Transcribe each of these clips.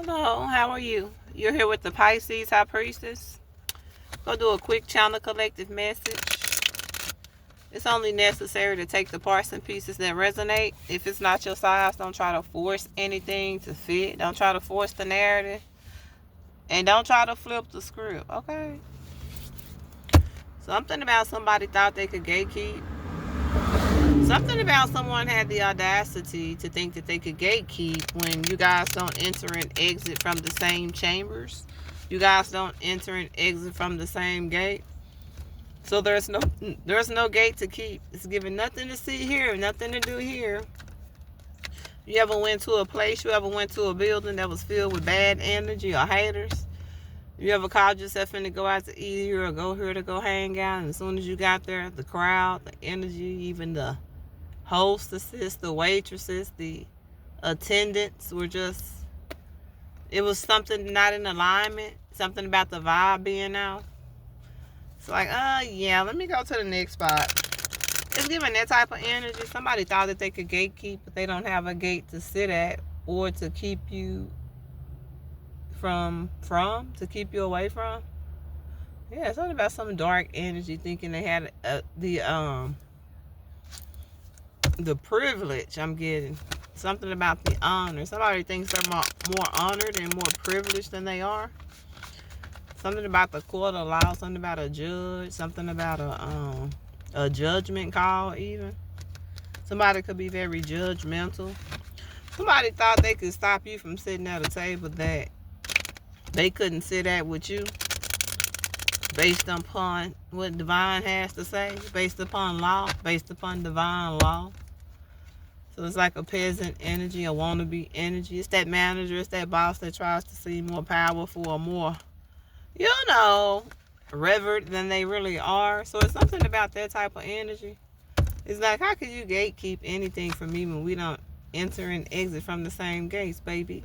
Hello, how are you? You're here with the Pisces High Priestess. Go do a quick channel collective message. It's only necessary to take the parts and pieces that resonate. If it's not your size, don't try to force anything to fit. Don't try to force the narrative. And don't try to flip the script, okay? Something about somebody thought they could gatekeep. Something about someone had the audacity to think that they could gatekeep when you guys don't enter and exit from the same chambers. You guys don't enter and exit from the same gate. So there's no gate to keep. It's giving nothing to see here, nothing to do here. You ever went to a place, you ever went to a building that was filled with bad energy or haters? You ever called yourself in to go out to eat here or go here to go hang out, and as soon as you got there, the crowd, the energy, even the hostesses, the waitresses, the attendants were just, it was something not in alignment, something about the vibe being out. It's like, yeah, let me go to the next spot. It's giving that type of energy. Somebody thought that they could gatekeep, but they don't have a gate to sit at or to keep you to keep you away from. Yeah, something about some dark energy, thinking they had the privilege. I'm getting something about the honor. Somebody thinks they're more honored and more privileged than they are. Something about the court of law. Something about a judge. Something about a judgment call. Even somebody could be very judgmental. Somebody thought they could stop you from sitting at a table that they couldn't sit at with you, based upon what divine has to say, based upon law, based upon divine law. So it's like a peasant energy, a wannabe energy. It's that manager, it's that boss that tries to seem more powerful or more, revered than they really are. So it's something about that type of energy. It's like, how could you gatekeep anything from me when we don't enter and exit from the same gates, baby?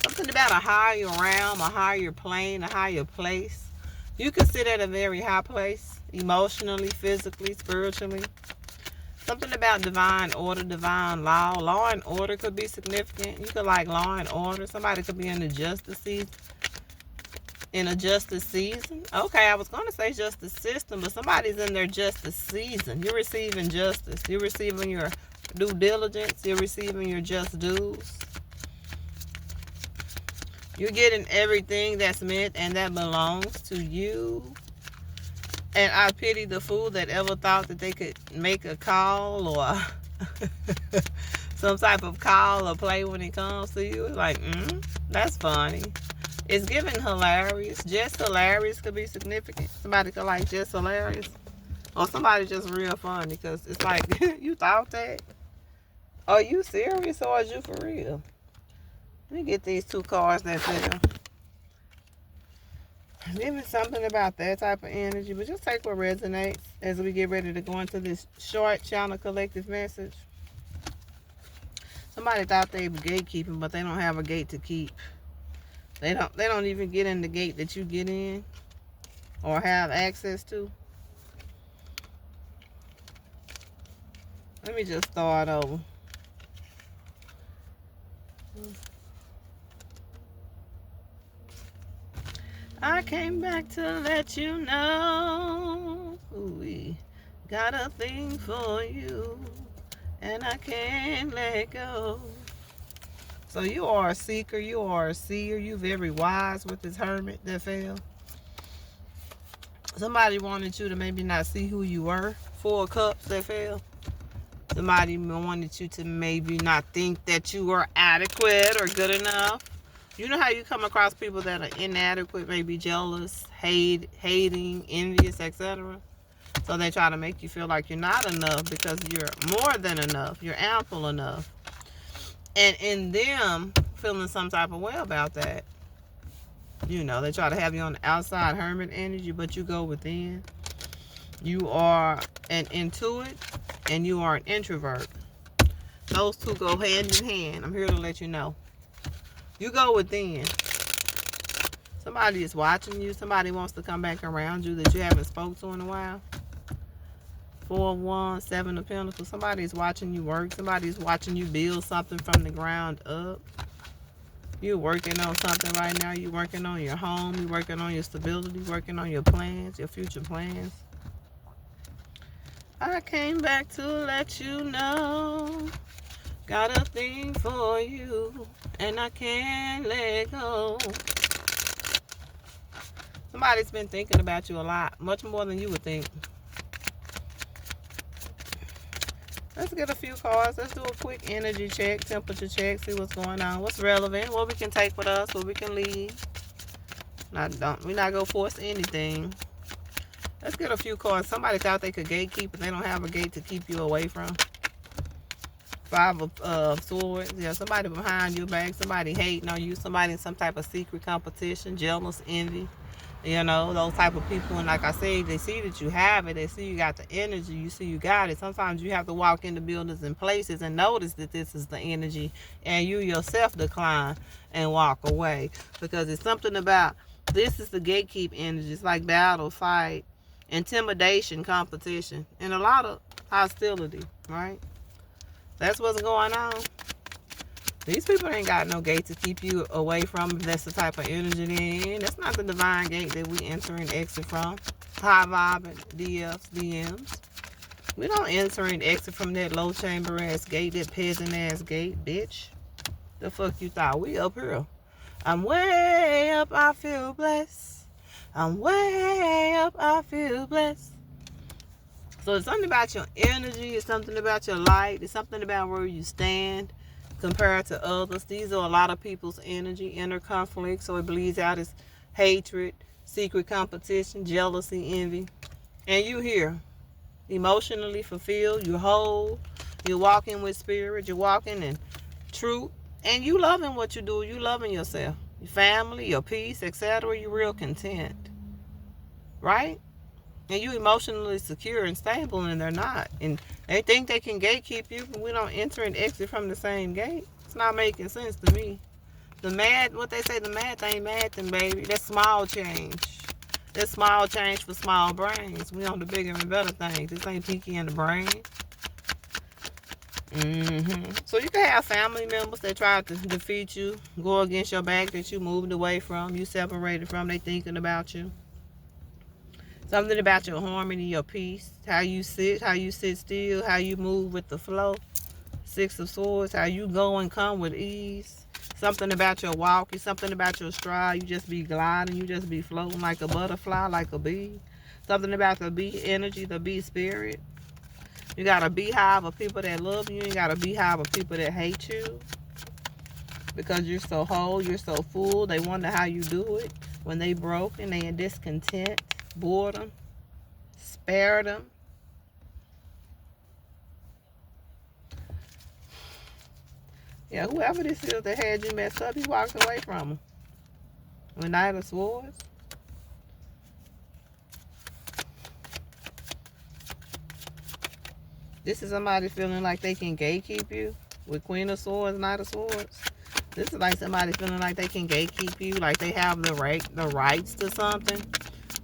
Something about a higher realm, a higher plane, a higher place. You can sit at a very high place, emotionally, physically, spiritually. Something about divine order, divine law. Law and order could be significant. You could like law and order. Somebody could be in a justice season. Okay, I was going to say justice system, but somebody's in their justice season. You're receiving justice. You're receiving your due diligence. You're receiving your just dues. You're getting everything that's meant and that belongs to you. And I pity the fool that ever thought that they could make a call or some type of call or play when it comes to you. It's like, that's funny. It's giving hilarious. Just hilarious could be significant. Somebody could like just hilarious. Or somebody just real funny, because it's like, you thought that? Are you serious or are you for real? Let me get these two cards that fell. Giving something about that type of energy, but just take what resonates as we get ready to go into this short channel collective message. Somebody thought they were gatekeeping, but they don't have a gate to keep. They don't even get in the gate that you get in or have access to. Let me just start over. I came back to let you know we got a thing for you, and I can't let go. So you are a seeker, you are a seer, you very wise with this hermit that fell. Somebody wanted you to maybe not see who you were. 4 of Cups that fell. Somebody wanted you to maybe not think that you were adequate or good enough. You know how you come across people that are inadequate, maybe jealous, hating, envious, etc. So they try to make you feel like you're not enough because you're more than enough. You're ample enough. And in them feeling some type of way about that, they try to have you on the outside hermit energy, but you go within. You are an intuit and you are an introvert. Those two go hand in hand. I'm here to let you know. You go within. Somebody is watching you. Somebody wants to come back around you that you haven't spoke to in a while. 4 of Wands, 7 of Pentacles. Somebody is watching you work. Somebody is watching you build something from the ground up. You're working on something right now. You're working on your home. You're working on your stability. Working on your plans, your future plans. I came back to let you know. Got a thing for you, and I can't let go. Somebody's been thinking about you a lot, much more than you would think. Let's get a few cards. Let's do a quick energy check, temperature check, see what's going on, what's relevant, what we can take with us, what we can leave. We're not going to force anything. Let's get a few cards. Somebody thought they could gatekeep, but they don't have a gate to keep you away from. Five of Swords. Yeah, somebody behind your back, somebody hating on you, somebody in some type of secret competition, jealous, envy. You know, those type of people. And like I said, they see that you have it. They see you got the energy. You see you got it. Sometimes you have to walk into buildings and places and notice that this is the energy. And you yourself decline and walk away. Because it's something about, this is the gatekeep energy. It's like battle, fight, intimidation, competition. And a lot of hostility, right? That's what's going on. These people ain't got no gate to keep you away from if that's the type of energy they're in. That's not the divine gate that we enter and exit from. High vibing, DFs, DMs. We don't enter and exit from that low chamber ass gate, that peasant ass gate, bitch. The fuck you thought? We up here. I'm way up, I feel blessed. I'm way up, I feel blessed. So it's something about your energy, it's something about your light, it's something about where you stand compared to others. These are a lot of people's energy, inner conflict, so it bleeds out as hatred, secret competition, jealousy, envy. And you here, emotionally fulfilled, you're whole, you're walking with spirit, you're walking in truth, and you loving what you do, you loving yourself, your family, your peace, etc. You're real content, right? And you emotionally secure and stable, and they're not. And they think they can gatekeep you, but we don't enter and exit from the same gate. It's not making sense to me. What they say, the math ain't mathing, baby. That's small change. That's small change for small brains. We on the bigger and better things. This ain't peaky in the brain. So you can have family members that try to defeat you, go against your back, that you moved away from, you separated from, they thinking about you. Something about your harmony, your peace, how you sit still, how you move with the flow. Six of Swords, how you go and come with ease. Something about your walk, something about your stride. You just be gliding, you just be floating like a butterfly, like a bee. Something about the bee energy, the bee spirit. You got a beehive of people that love you. You got a beehive of people that hate you. Because you're so whole, you're so full. They wonder how you do it. When they broken, they in discontent. Boredom, spare them. Yeah, whoever this is that had you messed up, he walked away from them. With Knight of Swords. This is somebody feeling like they can gatekeep you. With Queen of Swords, Knight of Swords. This is like somebody feeling like they can gatekeep you, like they have the rights to something.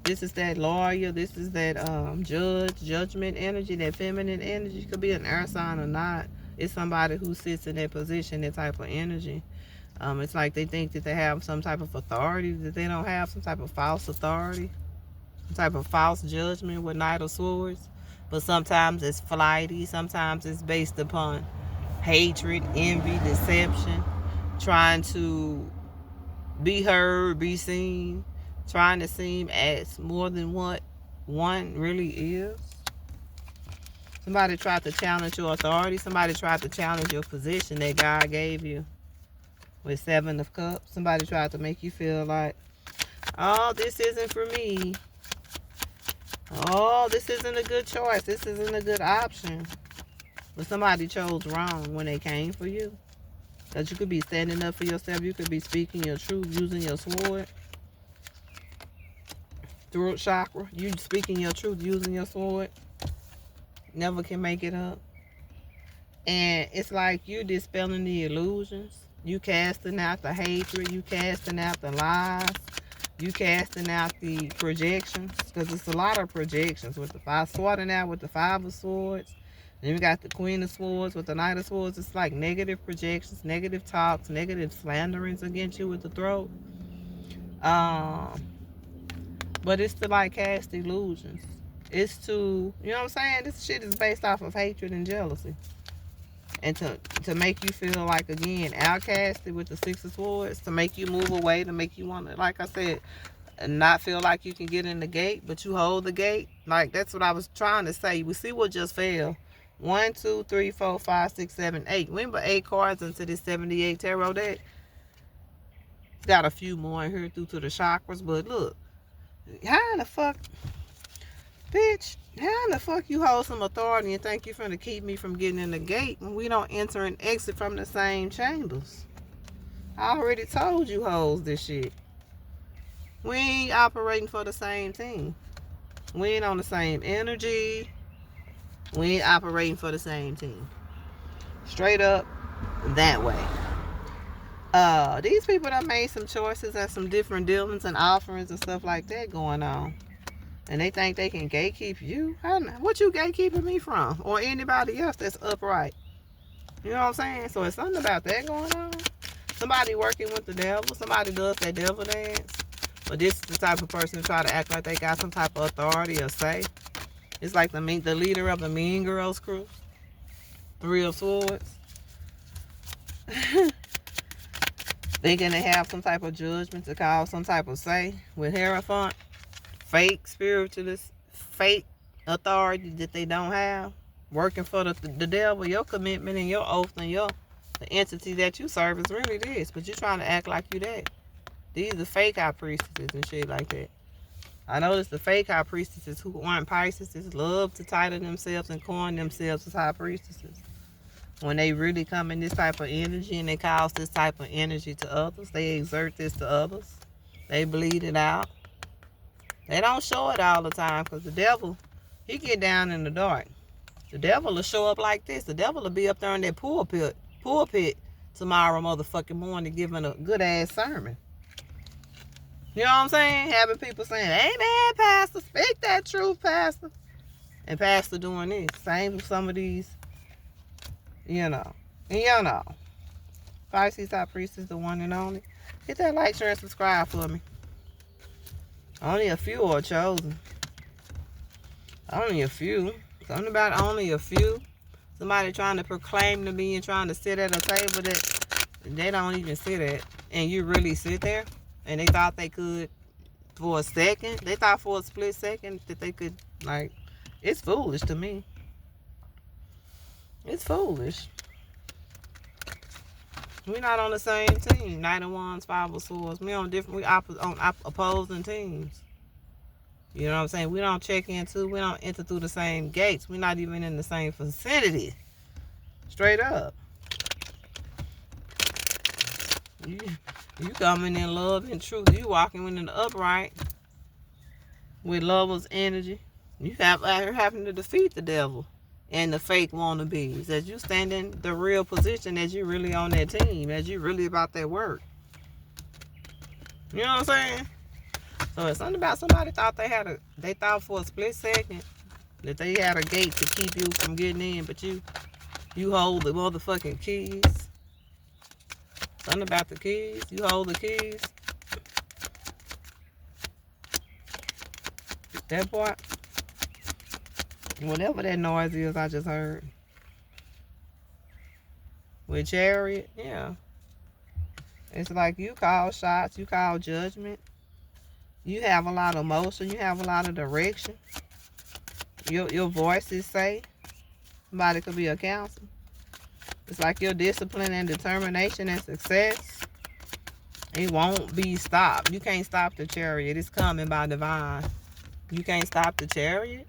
This is that lawyer. This is that judgment energy, that feminine energy. Could be an air sign or not. It's somebody who sits in that position, that type of energy. It's like they think that they have some type of authority that they don't have, some type of false authority, some type of false judgment with Knight of Swords. But sometimes it's flighty. Sometimes it's based upon hatred, envy, deception, trying to be heard, be seen, trying to seem as more than what one really is. Somebody tried to challenge your authority. Somebody tried to challenge your position that God gave you with Seven of Cups. Somebody tried to make you feel like, oh, this isn't for me. Oh, this isn't a good choice. This isn't a good option. But somebody chose wrong when they came for you. Because you could be standing up for yourself. You could be speaking your truth, using your sword. Throat chakra. You speaking your truth, using your sword. Never can make it up. And it's like you dispelling the illusions. You casting out the hatred. You casting out the lies. You casting out the projections. Because it's a lot of projections. With the sorting out with the Five of Swords. Then we got the Queen of Swords with the Knight of Swords. It's like negative projections, negative talks, negative slanderings against you with the throat. But it's to like cast illusions. It's to, you know what I'm saying? This shit is based off of hatred and jealousy. And to make you feel like, again, outcasted with the Six of Swords, to make you move away, to make you want to, like I said, not feel like you can get in the gate, but you hold the gate. Like, that's what I was trying to say. We see what just fell. 1, 2, 3, 4, 5, 6, 7, 8. Remember 8 cards into this 78 tarot deck? It's got a few more in here due to the chakras, but look. How in the fuck, bitch, how in the fuck you hold some authority and think you're finna keep me from getting in the gate when we don't enter and exit from the same chambers? I already told you hoes this shit. We ain't operating for the same thing. We ain't on the same energy. We ain't operating for the same team. Straight up that way. These people that made some choices and some different dealings and offerings and stuff like that going on. And they think they can gatekeep you. What you gatekeeping me from? Or anybody else that's upright. You know what I'm saying? So it's something about that going on. Somebody working with the devil. Somebody does that devil dance. But this is the type of person to try to act like they got some type of authority or say. It's like the leader of the Mean Girls crew. 3 of Swords. Thinking they have some type of judgment to call some type of say with Hierophant. Fake spiritualists, fake authority that they don't have. Working for the devil, your commitment and your oath and the entity that you serve is really this. But you're trying to act like you that. These are fake high priestesses and shit like that. I noticed the fake high priestesses who aren't Pisces love to title themselves and coin themselves as high priestesses. When they really come in this type of energy and they cause this type of energy to others, they exert this to others. They bleed it out. They don't show it all the time because the devil, he get down in the dark. The devil will show up like this. The devil will be up there in that pulpit tomorrow motherfucking morning giving a good ass sermon. You know what I'm saying? Having people saying, amen, pastor, speak that truth, pastor. And pastor doing this. Same with some of these, you know. And you know. Pisces High Priest is the one and only. Hit that like, share, and subscribe for me. Only a few are chosen. Only a few. Something about only a few. Somebody trying to proclaim to me and trying to sit at a table that they don't even sit at. And you really sit there. And they thought they could for a second. They thought for a split second that they could, like, it's foolish to me. It's foolish. We're not on the same team. Knight of Wands, 5 of Swords. We on opposing teams. You know what I'm saying? We don't check into, we don't enter through the same gates. We're not even in the same vicinity. Straight up. You coming in love and truth. You walking in the upright with lover's energy. You having to defeat the devil and the fake wannabes. As you stand in the real position, as you really on that team, as you really about that work. You know what I'm saying? So it's something about somebody thought they thought for a split second that they had a gate to keep you from getting in, but you hold the motherfucking keys. Something about the keys. You hold the keys. That part. Whatever that noise is I just heard. With Chariot, yeah. It's like you call shots, you call judgment. You have a lot of emotion, you have a lot of direction. Your voices say. Somebody could be a counselor. It's like your discipline and determination and success. It won't be stopped. You can't stop the Chariot. It's coming by divine. You can't stop the Chariot.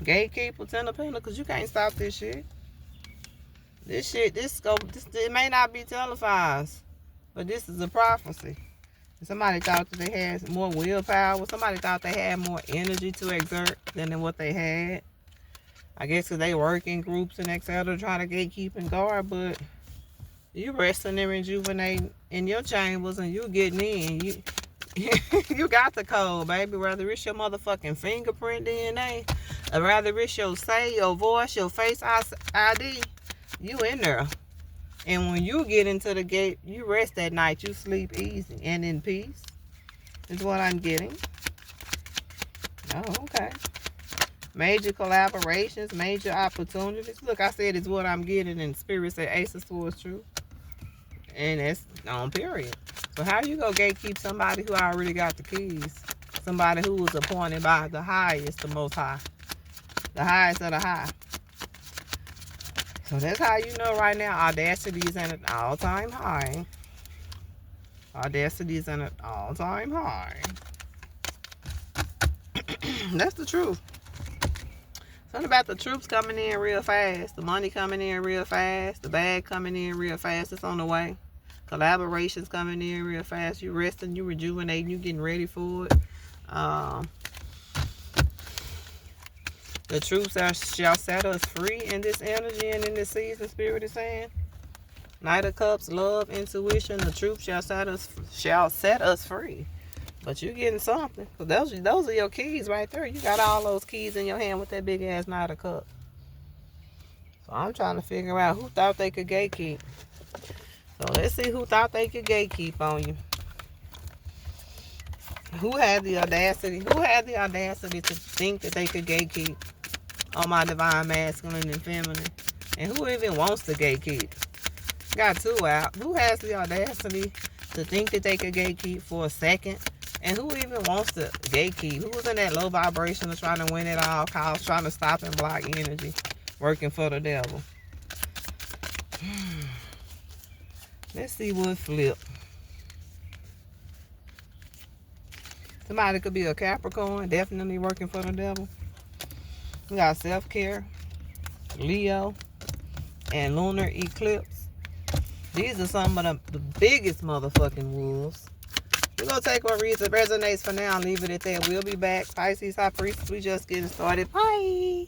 Gatekeeper, 10 of Pentacles, you can't stop this shit. It may not be televised, but this is a prophecy. Somebody thought that they had more willpower. Somebody thought they had more energy to exert than what they had. I guess because they work in groups and etc. trying to gatekeep and guard, but you resting and rejuvenating in your chambers and you getting in. You got the code, baby. Whether it's your motherfucking fingerprint DNA, or whether it's your say, your voice, your face ID, you in there. And when you get into the gate, you rest at night. You sleep easy and in peace. Is what I'm getting. Oh, okay. Major collaborations, major opportunities. Look, I said it's what I'm getting, and Spirit said Ace of Swords true. And that's on period. So how you go gatekeep somebody who already got the keys? Somebody who was appointed by the highest, the most high. The highest of the high. So that's how you know right now audacity is at an all-time high. Audacity is at an all-time high. That's the truth. Something about the troops coming in real fast. The money coming in real fast. The bag coming in real fast. It's on the way. Collaborations coming in real fast. You resting, you rejuvenating, you getting ready for it. The troops shall set us free in this energy and in this season, Spirit is saying. Knight of Cups, love, intuition. The truth shall set us free. But you getting something. Those are your keys right there. You got all those keys in your hand with that big ass Knight of Cups. So I'm trying to figure out who thought they could gatekeep. So let's see who thought they could gatekeep on you. Who had the audacity? Who had the audacity to think that they could gatekeep on my divine masculine and feminine? And who even wants to gatekeep? Got two out. Who has the audacity to think that they could gatekeep for a second? And who even wants to gatekeep? Who's in that low vibration of trying to win at all costs, trying to stop and block energy, working for the devil? Let's see what flip. Somebody could be a Capricorn, definitely working for the devil. We got self-care, Leo, and lunar eclipse. These are some of the biggest motherfucking wolves. We're going to take what resonates for now and leave it at that. We'll be back. Pisces, High Priestess, we just getting started. Bye.